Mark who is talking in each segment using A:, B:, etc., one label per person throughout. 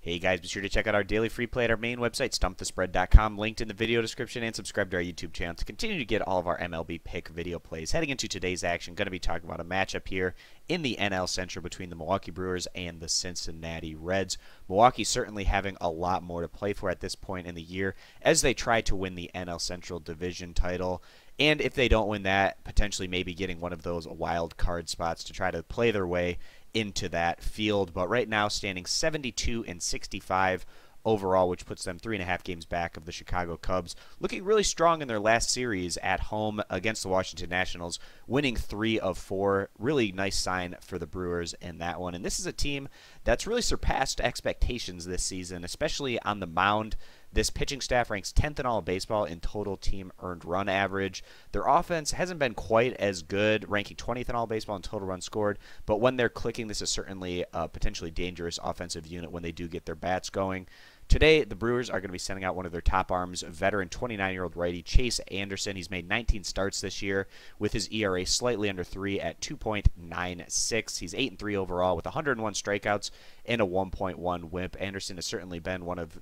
A: Hey guys, be sure to check out our daily free play at our main website, stumpthespread.com, linked in the video description, and subscribe to our YouTube channel to continue to get all of our MLB pick video plays. Heading into today's action, going to be talking about a matchup here in the NL Central between the Milwaukee Brewers and the Cincinnati Reds. Milwaukee certainly having a lot more to play for at this point in the year as they try to win the NL Central Division title. And if they don't win that, potentially maybe getting one of those wild card spots to try to play their way into that field. But right now standing 72-65 overall, which puts them 3.5 games back of the Chicago Cubs, looking really strong in their last series at home against the Washington Nationals, winning 3 of 4. Really nice sign for the Brewers in that one. And this is a team that's really surpassed expectations this season, especially on the mound. This pitching staff ranks 10th in all of baseball in total team earned run average. Their offense hasn't been quite as good, ranking 20th in all of baseball in total runs scored, but when they're clicking, this is certainly a potentially dangerous offensive unit when they do get their bats going. Today, the Brewers are going to be sending out one of their top arms, veteran 29-year-old righty Chase Anderson. He's made 19 starts this year with his ERA slightly under 3 at 2.96. He's 8-3 overall with 101 strikeouts and a 1.1 whip. Anderson has certainly been one of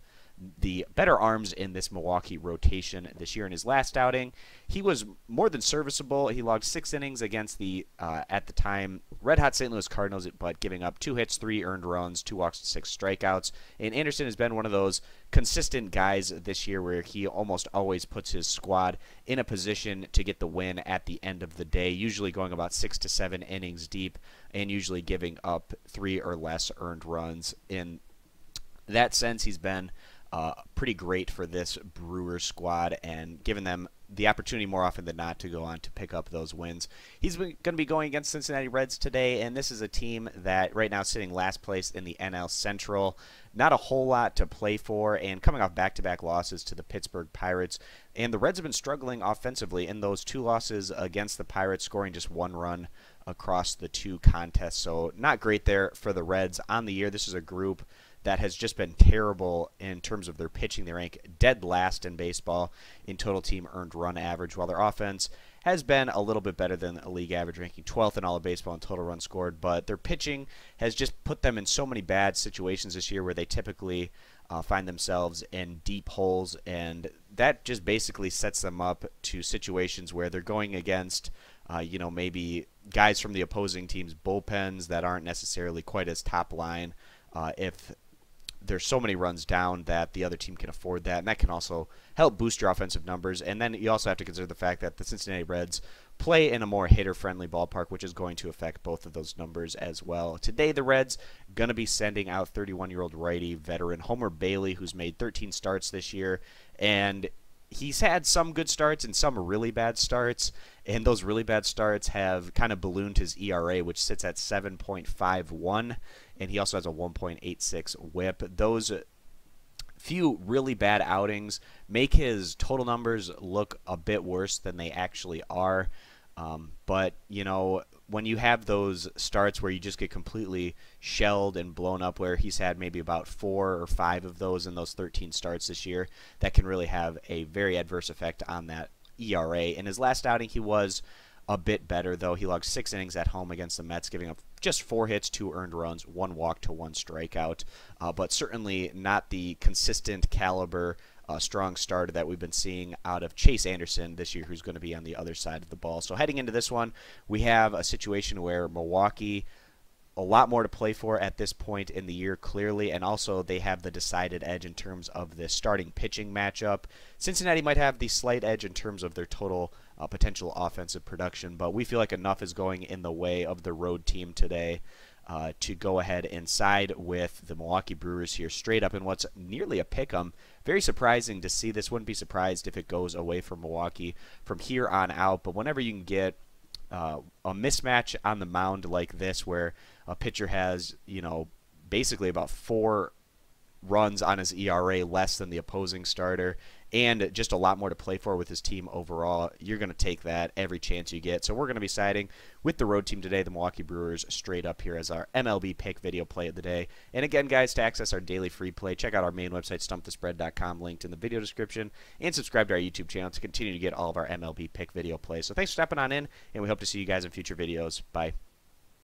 A: the better arms in this Milwaukee rotation this year. In his last outing, he was more than serviceable. He logged 6 innings against the, at the time, red-hot St. Louis Cardinals, but giving up 2 hits, 3 earned runs, 2 walks, and 6 strikeouts. And Anderson has been one of those consistent guys this year where he almost always puts his squad in a position to get the win at the end of the day, usually going about 6 to 7 innings deep and usually giving up 3 or less earned runs. In that sense, he's been pretty great for this Brewers squad and given them the opportunity more often than not to go on to pick up those wins. He's going to be going against Cincinnati Reds today, and this is a team that right now is sitting last place in the NL Central. Not a whole lot to play for, and coming off back-to-back losses to the Pittsburgh Pirates. And the Reds have been struggling offensively in those 2 losses against the Pirates, scoring just 1 run across the 2 contests. So not great there for the Reds on the year. This is a group that has just been terrible in terms of their pitching. They rank dead last in baseball in total team earned run average, while their offense has been a little bit better than a league average, ranking 12th in all of baseball in total runs scored. But their pitching has just put them in so many bad situations this year where they typically find themselves in deep holes, and that just basically sets them up to situations where they're going against maybe guys from the opposing team's bullpens that aren't necessarily quite as top line if there's so many runs down that the other team can afford that, and that can also help boost your offensive numbers. And then you also have to consider the fact that the Cincinnati Reds play in a more hitter-friendly ballpark, which is going to affect both of those numbers as well. Today, the Reds going to be sending out 31-year-old righty veteran Homer Bailey, who's made 13 starts this year, and he's had some good starts and some really bad starts, and those really bad starts have kind of ballooned his ERA, which sits at 7.51, and he also has a 1.86 whip. Those few really bad outings make his total numbers look a bit worse than they actually are. But, when you have those starts where you just get completely shelled and blown up, where he's had maybe about 4 or 5 of those in those 13 starts this year, that can really have a very adverse effect on that ERA. In his last outing, he was a bit better, though. He logged 6 innings at home against the Mets, giving up just 4 hits, 2 earned runs, 1 walk to 1 strikeout, but certainly not the consistent caliber strong starter that we've been seeing out of Chase Anderson this year, who's going to be on the other side of the ball. So heading into this one, we have a situation where Milwaukee, a lot more to play for at this point in the year, clearly, and also they have the decided edge in terms of the starting pitching matchup. Cincinnati might have the slight edge in terms of their total potential offensive production, but we feel like enough is going in the way of the road team today to go ahead and side with the Milwaukee Brewers here straight up in what's nearly a pick-em. Very surprising to see this. Wouldn't be surprised if it goes away from Milwaukee from here on out, but whenever you can get a mismatch on the mound like this where a pitcher has, basically about 4 runs on his ERA less than the opposing starter and just a lot more to play for with his team overall, you're going to take that every chance you get. So we're going to be siding with the road team today, the Milwaukee Brewers, straight up here as our MLB pick video play of the day. And again, guys, to access our daily free play, check out our main website, stumpthespread.com, linked in the video description, and subscribe to our YouTube channel to continue to get all of our MLB pick video plays. So thanks for stepping on in, and we hope to see you guys in future videos. Bye.